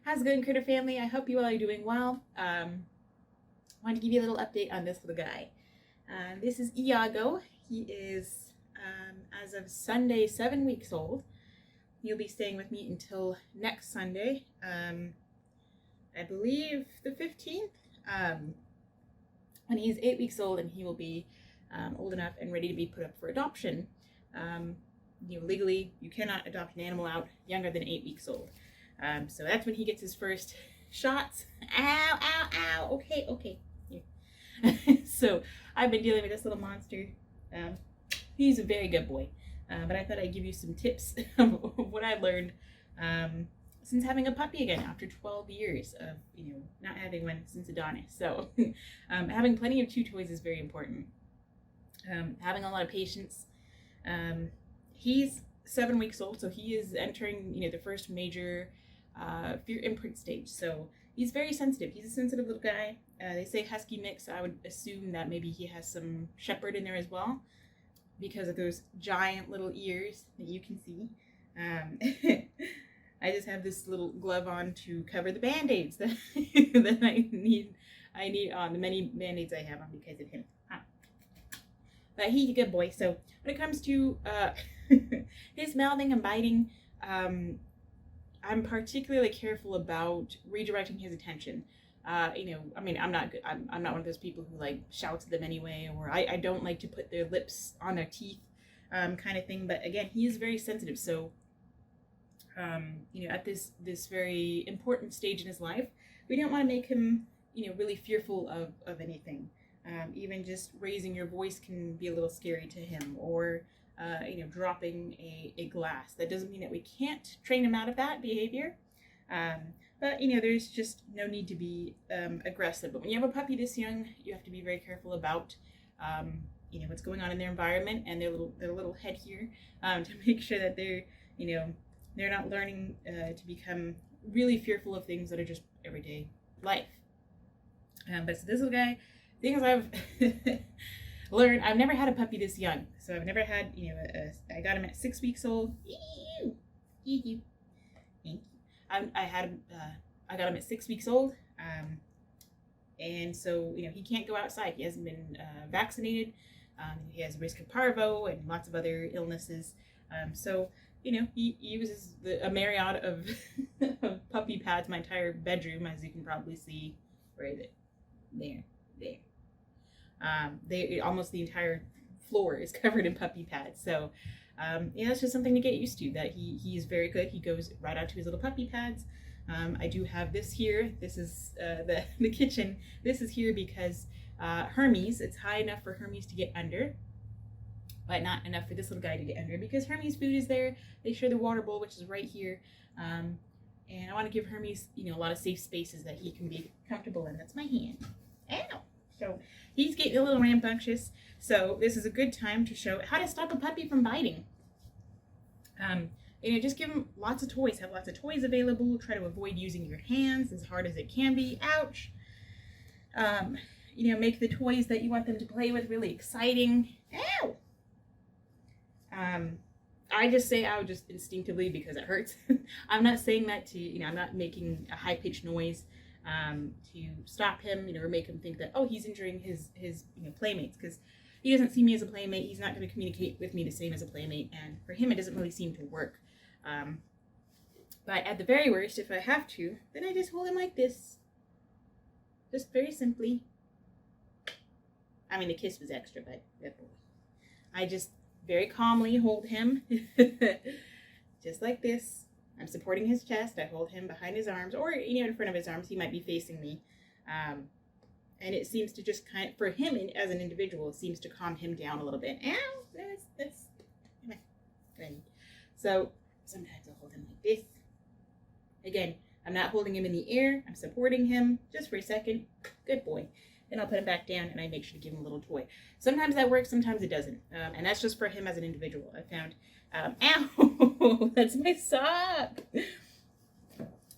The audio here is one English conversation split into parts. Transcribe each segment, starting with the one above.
How's it going, Critter Family? I hope you all are doing well. Wanted to give you a little update on this little guy. This is Iago. He is, as of Sunday, 7 weeks old. He'll be staying with me until next Sunday, I believe the 15th, when he's 8 weeks old, and he will be old enough and ready to be put up for adoption. Legally, you cannot adopt an animal out younger than 8 weeks old. So that's when he gets his first shots. Ow, ow, ow. Okay. So I've been dealing with this little monster. He's a very good boy. But I thought I'd give you some tips of what I've learned since having a puppy again after 12 years of, not having one since Adonis. So having plenty of chew toys is very important. Having a lot of patience. He's 7 weeks old, so he is entering, the first major fear imprint stage. So he's very sensitive. He's a sensitive little guy. They say husky mix. I would assume that maybe he has some shepherd in there as well, because of those giant little ears that you can see. I just have this little glove on to cover the band-aids that, that I need on the many band-aids I have on because of him. But he's a good boy. So when it comes to his mouthing and biting, I'm particularly careful about redirecting his attention. I'm not good. I'm not one of those people who like shouts at them anyway, or I don't like to put their lips on their teeth, kind of thing. But again, he is very sensitive. So, at this very important stage in his life, we don't want to make him, really fearful of anything. Even just raising your voice can be a little scary to him, or dropping a glass. That doesn't mean that we can't train him out of that behavior. But there's just no need to be aggressive. But when you have a puppy this young, you have to be very careful about what's going on in their environment and their little head here, to make sure that they're not learning to become really fearful of things that are just everyday life. But so this little guy, things I've learned, I've never had a puppy this young. So I've never had, I got him at 6 weeks old. Thank you. I got him at 6 weeks old. And so, he can't go outside. He hasn't been vaccinated. He has risk of parvo and lots of other illnesses. So, he uses a myriad of puppy pads, my entire bedroom, as you can probably see. Where is it? There. Almost the entire floor is covered in puppy pads. So, it's just something to get used to, that he is very good. He goes right out to his little puppy pads. I do have this here. This is the kitchen. This is here because Hermes, it's high enough for Hermes to get under, but not enough for this little guy to get under, because Hermes' food is there. They share the water bowl, which is right here. And I want to give Hermes, a lot of safe spaces that he can be comfortable in. That's my hand. Ow! So he's getting a little rambunctious. So this is a good time to show how to stop a puppy from biting. Just give him lots of toys. Have lots of toys available. Try to avoid using your hands as hard as it can be. Ouch! Make the toys that you want them to play with really exciting. Ow! I just say ow just instinctively because it hurts. I'm not saying that to, I'm not making a high-pitched noise to stop him, or make him think that, oh, he's injuring his playmates, because he doesn't see me as a playmate. He's not going to communicate with me the same as a playmate, and for him it doesn't really seem to work. But at the very worst, if I have to, then I just hold him like this, just very simply. I mean, the kiss was extra, but I just very calmly hold him just like this. I'm supporting his chest. I hold him behind his arms, or in front of his arms. He might be facing me, and it seems to just for him as an individual, it seems to calm him down a little bit. Ow, that's good. So sometimes I'll hold him like this. Again, I'm not holding him in the air. I'm supporting him just for a second. Good boy. Then I'll put him back down, and I make sure to give him a little toy. Sometimes that works, sometimes it doesn't. And that's just for him as an individual. I found, ow, that's my sock.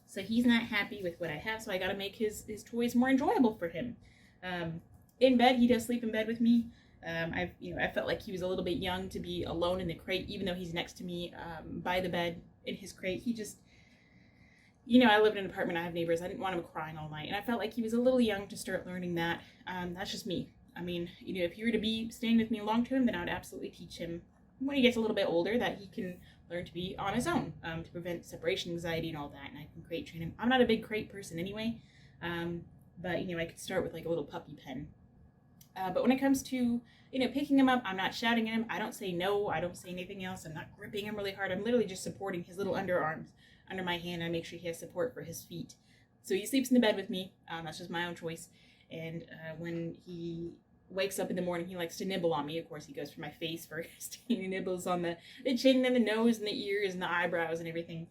So he's not happy with what I have, so I got to make his toys more enjoyable for him. In bed, he does sleep in bed with me. I felt like he was a little bit young to be alone in the crate, even though he's next to me by the bed in his crate. I live in an apartment, I have neighbors, I didn't want him crying all night, and I felt like he was a little young to start learning that. That's just me. I mean, if he were to be staying with me long term, then I would absolutely teach him when he gets a little bit older that he can learn to be on his own, to prevent separation anxiety and all that, and I can crate train him. I'm not a big crate person anyway, but I could start with like a little puppy pen. But when it comes to picking him up, I'm not shouting at him. I don't say no. I don't say anything else. I'm not gripping him really hard. I'm literally just supporting his little underarms under my hand. I make sure he has support for his feet. So he sleeps in the bed with me. That's just my own choice. And when he wakes up in the morning, he likes to nibble on me. Of course, he goes for my face first. He nibbles on the chin and the nose and the ears and the eyebrows and everything.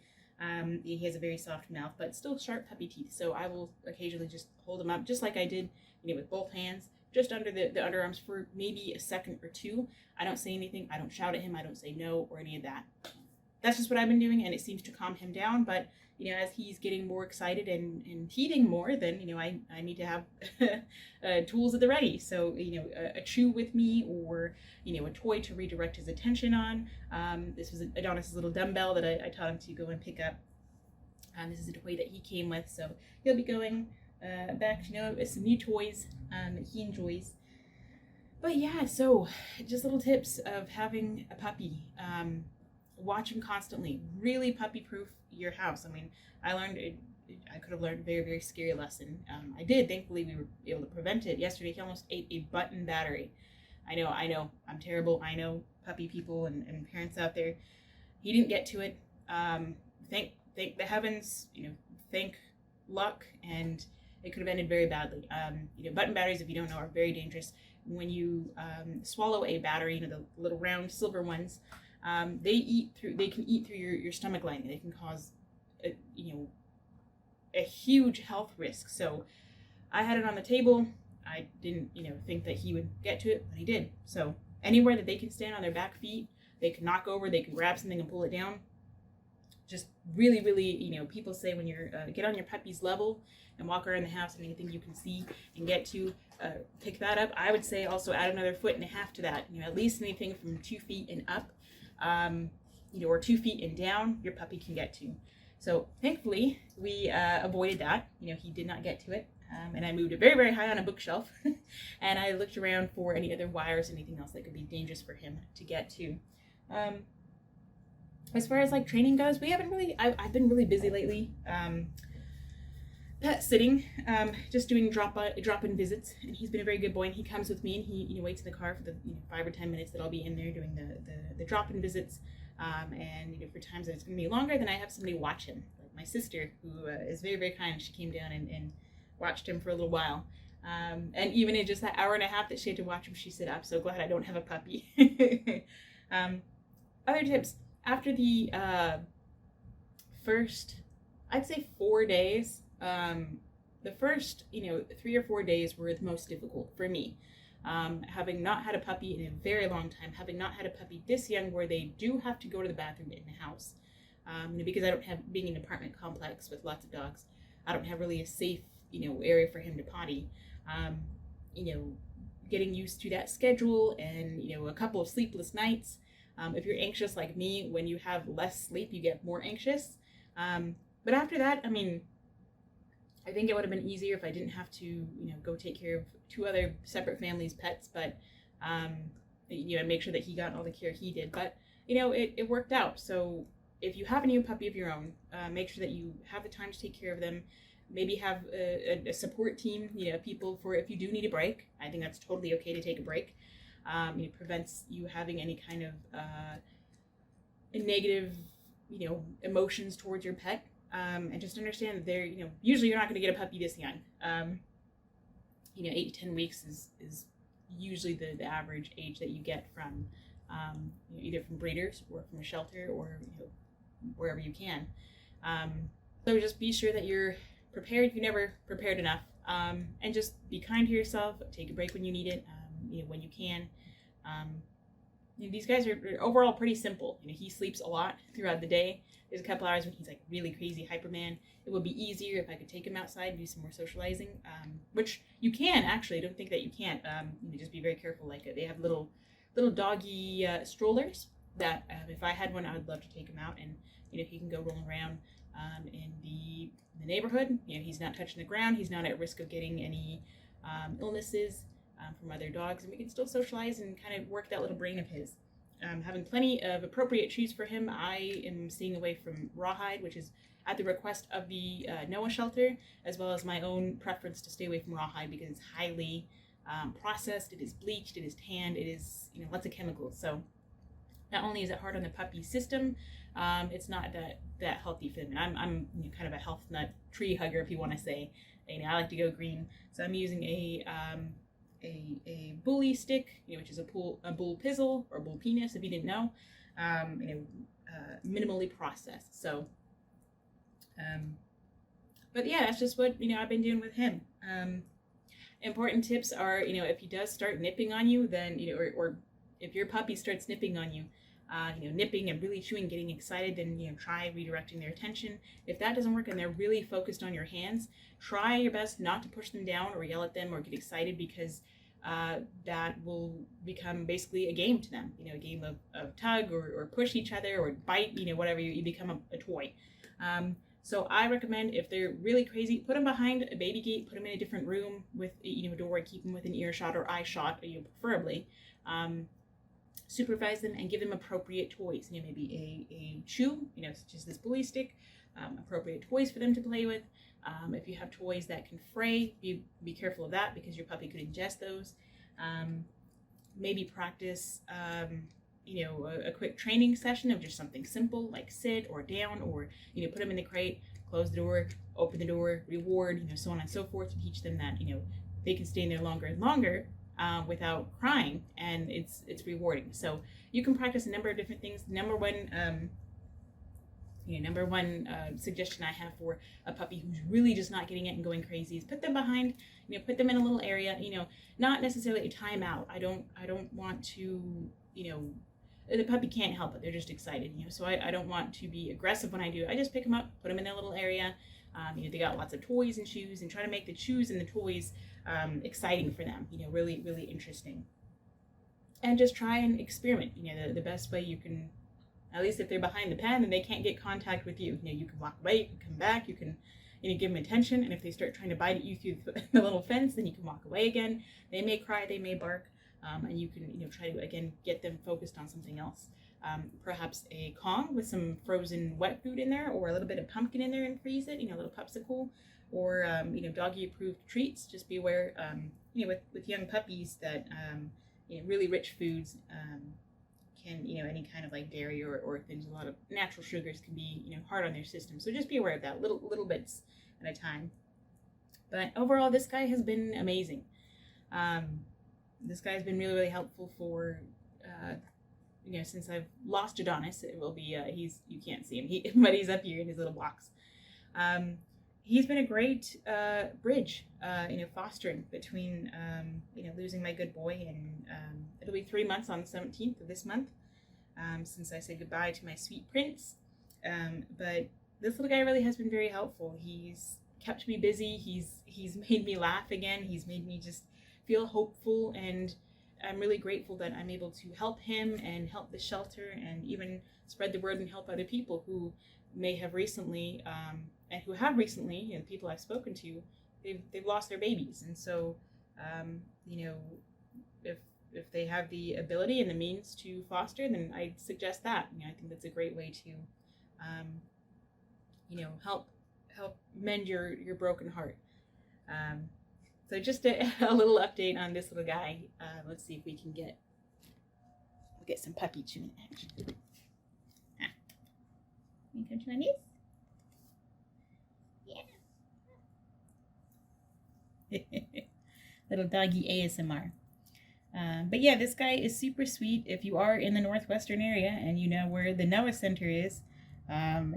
He has a very soft mouth, but still sharp puppy teeth. So I will occasionally just hold him up, just like I did, with both hands, just under the underarms for maybe a second or two. I don't say anything. I don't shout at him. I don't say no or any of that. That's just what I've been doing, and it seems to calm him down. But as he's getting more excited and teething more, then I need to have tools at the ready. So a chew with me, or a toy to redirect his attention on. This was Adonis's little dumbbell that I taught him to go and pick up. This is a toy that he came with, so he'll be going back to some new toys that he enjoys. But yeah, so just little tips of having a puppy. Watch him constantly. Really puppy-proof your house. I mean, I could have learned a very, very scary lesson. I did. Thankfully, we were able to prevent it. Yesterday, he almost ate a button battery. I know. I'm terrible. I know, puppy people and parents out there. He didn't get to it. Thank the heavens, thank luck, and it could have ended very badly. Button batteries, if you don't know, are very dangerous. When you swallow a battery, the little round silver ones, they can eat through your stomach lining. They can cause a huge health risk. So I had it on the table. I didn't think that he would get to it, but he did. So anywhere that they can stand on their back feet, they can knock over, they can grab something and pull it down. Just really, really, people say when you're get on your puppy's level and walk around the house, and anything you can see and get to, pick that up. I would say also add another 1.5 feet to that. At least anything from 2 feet and up, or 2 feet and down, your puppy can get to. So thankfully, we avoided that. He did not get to it, and I moved it very, very high on a bookshelf, and I looked around for any other wires, anything else that could be dangerous for him to get to. As far as like training goes, we haven't really. I've been really busy lately. Pet sitting, just doing drop-in visits, and he's been a very good boy. And he comes with me, and he waits in the car for the 5 or 10 minutes that I'll be in there doing the drop-in visits. And for times that it's going to be longer, then I have somebody watch him, like my sister, who is very, very kind. She came down and watched him for a little while. And even in just that hour and a half that she had to watch him, she said, "I'm so glad I don't have a puppy." Other tips. After the first, I'd say 4 days, the first, 3 or 4 days were the most difficult for me. Having not had a puppy in a very long time, having not had a puppy this young where they do have to go to the bathroom in the house, because I don't have, being in an apartment complex with lots of dogs, I don't have really a safe, area for him to potty. Getting used to that schedule and, a couple of sleepless nights. If you're anxious like me, when you have less sleep, you get more anxious. But after that, I think it would have been easier if I didn't have to, go take care of 2 other separate families' pets, but, make sure that he got all the care he did. But, it worked out. So if you have a new puppy of your own, make sure that you have the time to take care of them. Maybe have a support team, people for if you do need a break. I think that's totally okay to take a break. It prevents you having any kind of negative, emotions towards your pet. And just understand that they're, usually you're not going to get a puppy this young. 8 to 10 weeks is usually the average age that you get from either from breeders or from a shelter or wherever you can. So just be sure that you're prepared if you're never prepared enough, and just be kind to yourself. Take a break when you need it, when you can. These guys are overall pretty simple. He sleeps a lot throughout the day. There's a couple hours when he's like really crazy hyperman. It would be easier if I could take him outside and do some more socializing, which you can actually. I don't think that you can't. Just be very careful. Like they have little doggy strollers that if I had one, I would love to take him out and he can go rolling around. in the neighborhood. He's not touching the ground. He's not at risk of getting any illnesses from other dogs, and we can still socialize and kind of work that little brain of his. Having plenty of appropriate chews for him, I am staying away from rawhide, which is at the request of the NOAA shelter, as well as my own preference to stay away from rawhide because it's highly processed, it is bleached, it is tanned, it is lots of chemicals. So not only is it hard on the puppy system, it's not that healthy for them. And I'm kind of a health nut tree hugger, if you want to say. I like to go green, so I'm using a bully stick, which is a bull pizzle or bull penis, if you didn't know, minimally processed. So, but yeah, that's just what I've been doing with him. Important tips are, if he does start nipping on you, then or if your puppy starts nipping on you, nipping and really chewing, getting excited, then try redirecting their attention. If that doesn't work and they're really focused on your hands, try your best not to push them down or yell at them or get excited, because that will become basically a game to them. A game of tug or push each other or bite. Whatever, you become a toy. So I recommend, if they're really crazy, put them behind a baby gate, put them in a different room with a door, and keep them within earshot or eye shot, preferably. Supervise them and give them appropriate toys. Maybe a chew, such as this bully stick, appropriate toys for them to play with. If you have toys that can fray, be careful of that, because your puppy could ingest those. Maybe practice, a quick training session of just something simple like sit or down, or put them in the crate, close the door, open the door, reward, so on and so forth, to teach them that they can stay in there longer and longer. Without crying, and it's rewarding. So you can practice a number of different things. Number one suggestion I have for a puppy who's really just not getting it and going crazy is put them behind, put them in a little area, not necessarily a timeout. I don't want to, the puppy can't help it. They're just excited, so I don't want to be aggressive when I do. I just pick them up, put them in their little area. They got lots of toys and shoes, and try to make the shoes and the toys exciting for them, really, really interesting. And just try and experiment, the best way you can, at least if they're behind the pen and they can't get contact with you, you can walk away, you can come back, you can, give them attention. And if they start trying to bite at you through the little fence, then you can walk away again. They may cry, they may bark, and you can, try to, again, get them focused on something else. Perhaps a Kong with some frozen wet food in there, or a little bit of pumpkin in there and freeze it, a little popsicle, or, doggy approved treats. Just be aware, with young puppies that, really rich foods can, any kind of like dairy or things, a lot of natural sugars can be, hard on their system. So just be aware of that, little bits at a time. But overall, this guy has been amazing. This guy has been really, really helpful for, since I've lost Adonis. It will be, you can't see him, but he's up here in his little box. He's been a great bridge, fostering between, losing my good boy, and it'll be 3 months on the 17th of this month since I said goodbye to my sweet prince. But this little guy really has been very helpful. He's kept me busy. He's made me laugh again. He's made me just feel hopeful, and I'm really grateful that I'm able to help him and help the shelter, and even spread the word and help other people who may have recently, and who have recently, people I've spoken to, they've lost their babies. And so, if they have the ability and the means to foster, then I'd suggest that. I think that's a great way to, help mend your broken heart. So just a little update on this little guy. Let's see if we can get some puppy chewing action. Can you come to my knees? Yeah. Little doggy ASMR. But yeah, this guy is super sweet. If you are in the northwestern area and you know where the NOAA Center is, and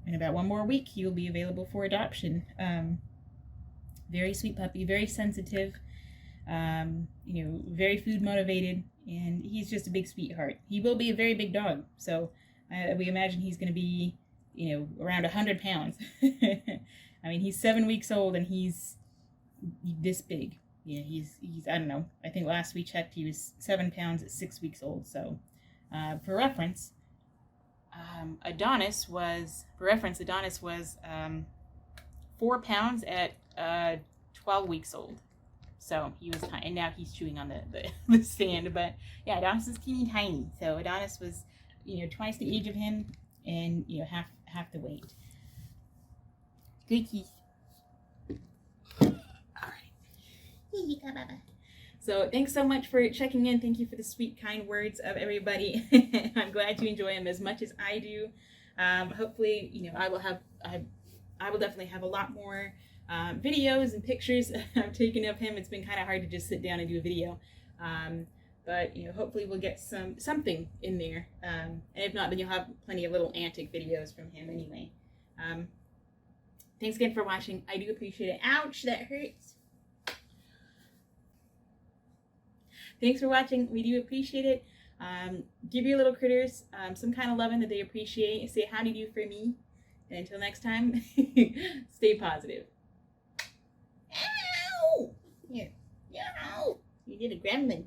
in about one more week he will be available for adoption. Very sweet puppy, very sensitive, very food motivated, and he's just a big sweetheart. He will be a very big dog, so we imagine he's going to be, around 100 pounds. I mean, he's 7 weeks old and he's this big. He's I don't know. I think last we checked he was 7 pounds at 6 weeks old. So, for reference, Adonis was, for reference, 4 pounds at 12 weeks old. So he was tiny, and now he's chewing on the sand. But yeah, Adonis is teeny tiny. So Adonis was, twice the age of him, and half the weight. Good teeth. All right. Here you go, Baba. So thanks so much for checking in. Thank you for the sweet, kind words of everybody. I'm glad you enjoy him as much as I do. Hopefully, I will definitely have a lot more videos and pictures I've taken of him. It's been kind of hard to just sit down and do a video. But hopefully we'll get something in there. And if not, then you'll have plenty of little antic videos from him anyway. Thanks again for watching. I do appreciate it. Ouch, that hurts. Thanks for watching. We do appreciate it. Give your little critters some kind of loving that they appreciate. Say how do you do for me. And until next time, stay positive. Ow! Here. Ow! You did a gremlin.